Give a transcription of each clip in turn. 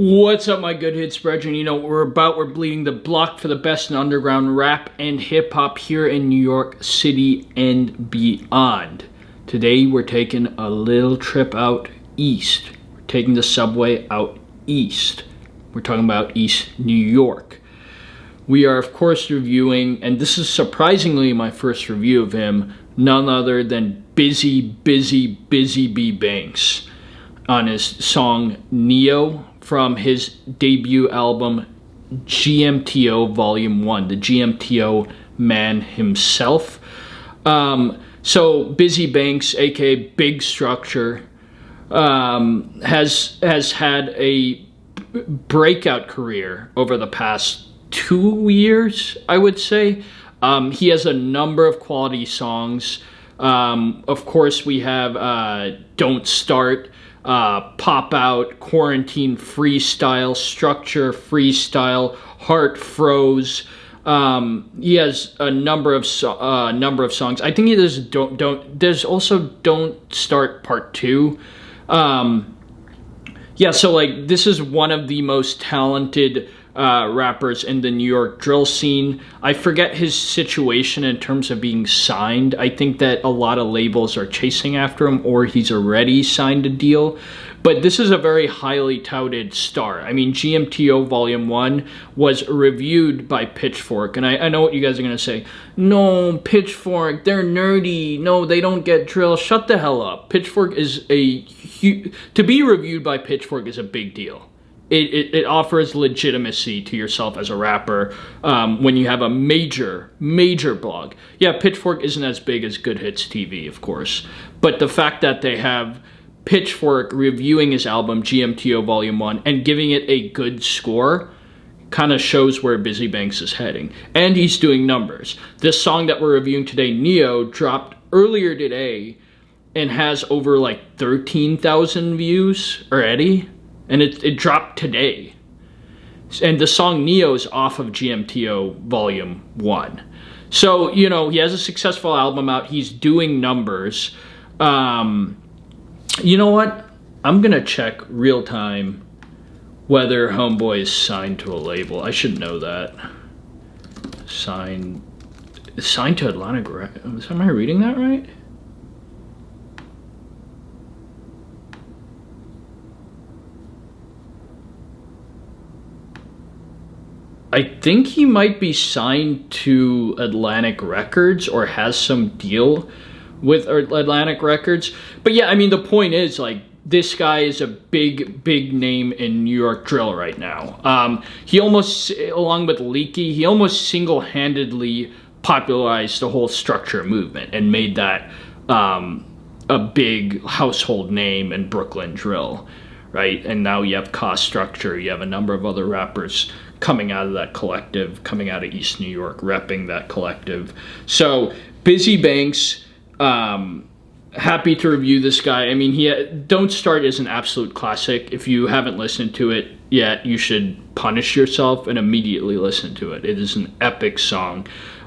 What's up, my good hits brethren? You know what we're bleeding the block for the best in underground rap and hip-hop here in New York City and beyond. Today we're taking a little trip out east. We're taking the subway out east. We're talking about East New York. We are, of course, reviewing, and this is surprisingly my first review of him, none other than Bizzy B. Banks on his song Neo from his debut album GMTO Volume 1, the GMTO man himself. So Bizzy Banks, aka Big Structure, has had a breakout career over the past 2 years, I would say. He has a number of quality songs. Of course, we have Don't Start, Pop Out, Quarantine Freestyle, Structure Freestyle, Heart Froze. He has a number of songs. I think he does there's also Don't Start Part 2. Yeah, so like this is one of the most talented rappers in the New York drill scene. I forget his situation in terms of being signed. I think that a lot of labels are chasing after him, or he's already signed a deal. But this is a very highly touted star. I mean, GMTO Volume 1 was reviewed by Pitchfork. And I know what you guys are going to say. No, Pitchfork, they're nerdy. No, they don't get drill. Shut the hell up. Pitchfork is to be reviewed by Pitchfork is a big deal. It offers legitimacy to yourself as a rapper when you have a major blog. Yeah, Pitchfork isn't as big as GoodhitsTV, of course. But the fact that they have Pitchfork reviewing his album GMTO Volume 1 and giving it a good score kind of shows where Bizzy Banks is heading. And he's doing numbers. This song that we're reviewing today, Neo, dropped earlier today and has over like 13,000 views already. And it dropped today. And the song Neo is off of GMTO Volume 1. So, you know, he has a successful album out. He's doing numbers. You know what? I'm going to check real time whether Homeboy is signed to a label. I should know that. Signed to Atlantic Records. Am I reading that right? I think he might be signed to Atlantic Records or has some deal with Atlantic Records. But yeah, I mean, the point is, like, this guy is a big name in New York drill right now. He almost, along with Leaky, he almost single-handedly popularized the whole Structure movement and made that a big household name in Brooklyn drill, right? And now you have Cost Structure, you have a number of other rappers coming out of that collective, coming out of East New York, repping that collective. So Bizzy Banks, happy to review this guy. I mean, Don't Start is an absolute classic. If you haven't listened to it yet, you should punish yourself and immediately listen to it. It is an epic song.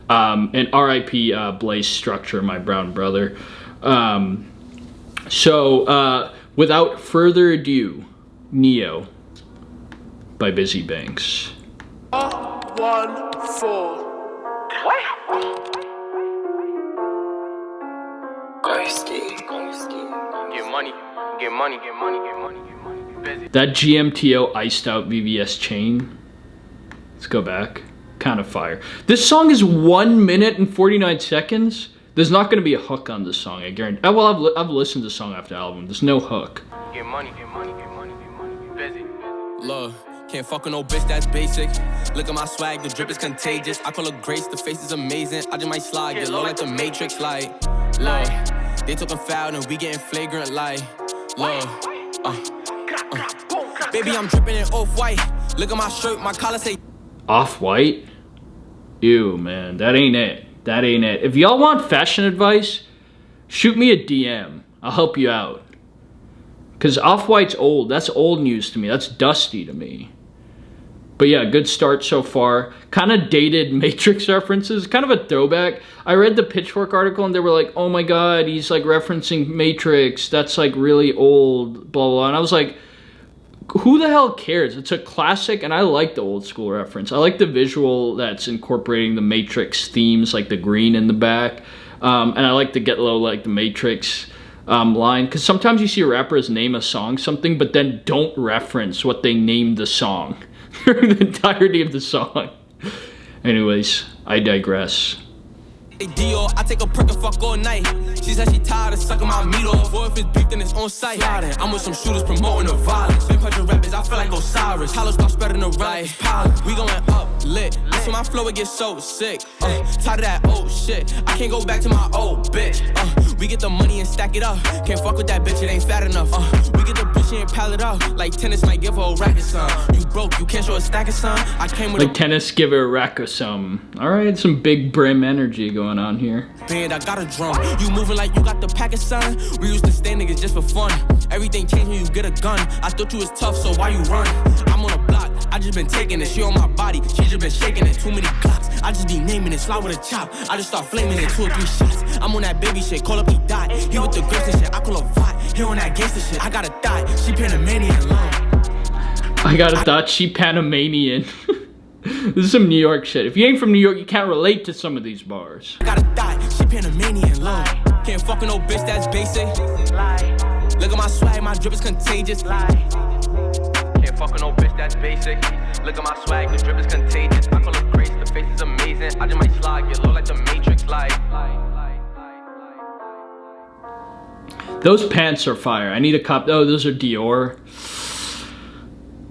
And R.I.P. Blaze Structure, my brown brother. Without further ado, Neo by Bizzy Banks. 1, 4. Get money. Busy. That GMTO iced out VVS chain. Let's go back. Kind of fire. This song is 1 minute and 49 seconds. There's not going to be a hook on this song, I guarantee. Well, I've listened to the song after the album. There's no hook. Get money. Busy. Look, can't fuck with no bitch that's basic. Look at my swag, the drip is contagious. I call her Grace, the face is amazing. I just might slide, get low like the Matrix, like. Look, they talking foul and we getting flagrant, like. Look, baby, I'm dripping in off-white. Look at my shirt, my collar say Off-white? Ew, man, that ain't it. If y'all want fashion advice, shoot me a DM. I'll help you out. Because Off-White's old. That's old news to me. That's dusty to me. But yeah, good start so far. Kind of dated Matrix references. Kind of a throwback. I read the Pitchfork article and they were like, oh my god, he's like referencing Matrix. That's like really old, blah, blah, blah. And I was like, who the hell cares? It's a classic, and I like the old school reference. I like the visual that's incorporating the Matrix themes, like the green in the back. And I like the Get Low Like the Matrix line, because sometimes you see rappers name a song something, but then don't reference what they named the song during the entirety of the song. Anyways, I digress. Dior, I take a perk and fuck all night. She said she tired of sucking my meat off. Or if it's beef, then it's on site. I'm with some shooters promoting the violence. Been punching rappers, I feel like Osiris. Hollow start spreading the right. We going up, lit. Listen, my flow, it gets so sick. Tired of that old shit. I can't go back to my old bitch. We get the money and stack it up. Can't fuck with that bitch, it ain't fat enough. We get the bitch and pal it up. Like tennis might give her a rack or some. You broke, you can't show a stack of some. I came with like tennis, give her a rack or some. Alright, some big brim energy going on here. Band, I got a drum. You moving like you got the pack of sun. We used to stay niggas just for fun. Everything changed when you get a gun. I thought you was tough, so why you run? I'm on a block, I just been taking it. She on my body, she just been shaking it. Too many clocks, I just be naming it. Slide with a chop, I just start flaming it. 2 or 3 shots, I'm on that baby shit. Call up, he died. He with the grips and shit, I call a vibe. He on that gangster shit, I got a thought. She Panamanian long. I got a thought, she Panamanian. This is some New York shit. If you ain't from New York, you can't relate to some of these bars. I got a thought, she Panamanian long. Can't fuck with no bitch that's basic. Look at my swag, my drip is contagious. Can't fuck with no bitch that's basic. Look at my swag, the drip is contagious. I call it grace, the face is amazing. I just might slide, get low like the Matrix, like. Those pants are fire. I need a cop. Oh, those are Dior.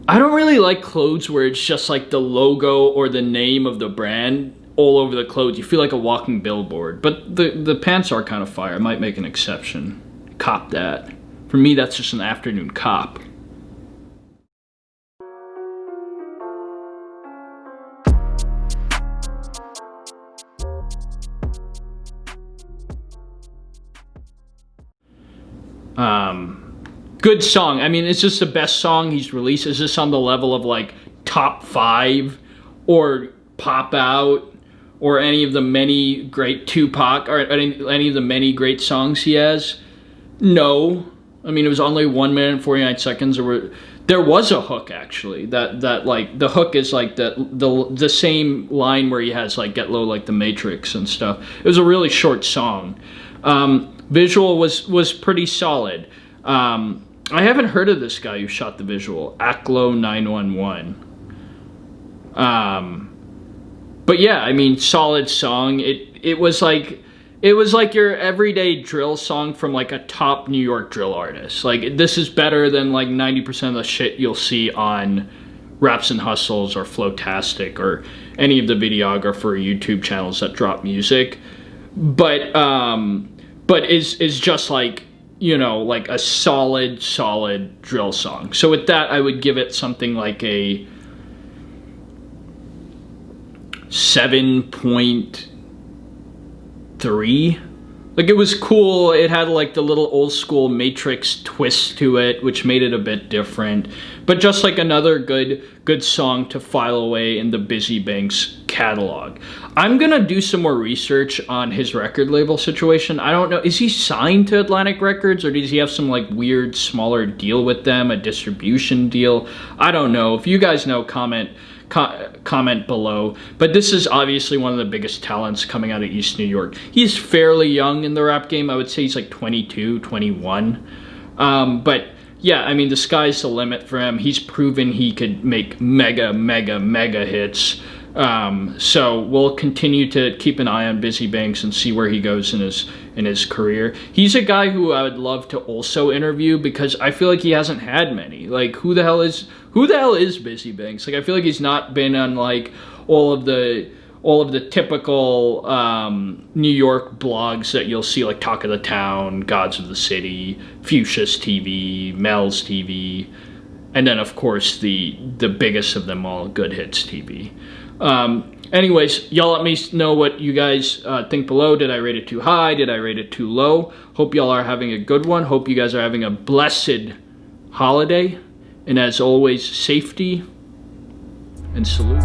I don't really like clothes where it's just like the logo or the name of the brand all over the clothes. You feel like a walking billboard. But the pants are kind of fire. I might make an exception. Cop that. For me, that's just an afternoon cop. Good song. I mean, it's just the best song he's released. Is this on the level of like top 5 or Pop Out or any of the many great Tupac or any of the many great songs he has? No. I mean, it was only 1 minute and 49 seconds. There was a hook actually. That like the hook is like the same line where he has like Get Low Like the Matrix and stuff. It was a really short song. Visual was pretty solid. I haven't heard of this guy who shot the visual, Aklo 911. But yeah, I mean, solid song. It was like your everyday drill song from like a top New York drill artist. Like, this is better than like 90% of the shit you'll see on Raps and Hustles or Flowtastic or any of the videographer YouTube channels that drop music. But is just like, you know, like a solid drill song. So with that, I would give it something like a 7.3. Like, it was cool. It had like the little old school Matrix twist to it, which made it a bit different. But just like another good song to file away in the Bizzy Banks catalog. I'm gonna do some more research on his record label situation. I don't know, is he signed to Atlantic Records, or does he have some like weird smaller deal with them, a distribution deal? I don't know. If you guys know, comment below. But this is obviously one of the biggest talents coming out of East New York. He's fairly young in the rap game. I would say he's like 22, 21. But yeah, I mean, the sky's the limit for him. He's proven he could make mega hits. So we'll continue to keep an eye on Bizzy Banks and see where he goes in his career. He's a guy who I would love to also interview, because I feel like he hasn't had many. Like, who the hell is Bizzy Banks? Like, I feel like he's not been on like all of the typical New York blogs that you'll see, like Talk of the Town, Gods of the City, Fuchsia's TV, Mel's TV, and then of course the biggest of them all, Good Hits TV. Anyways, y'all let me know what you guys think below. Did I rate it too high? Did I rate it too low? Hope y'all are having a good one. Hope you guys are having a blessed holiday. And as always, safety and salute.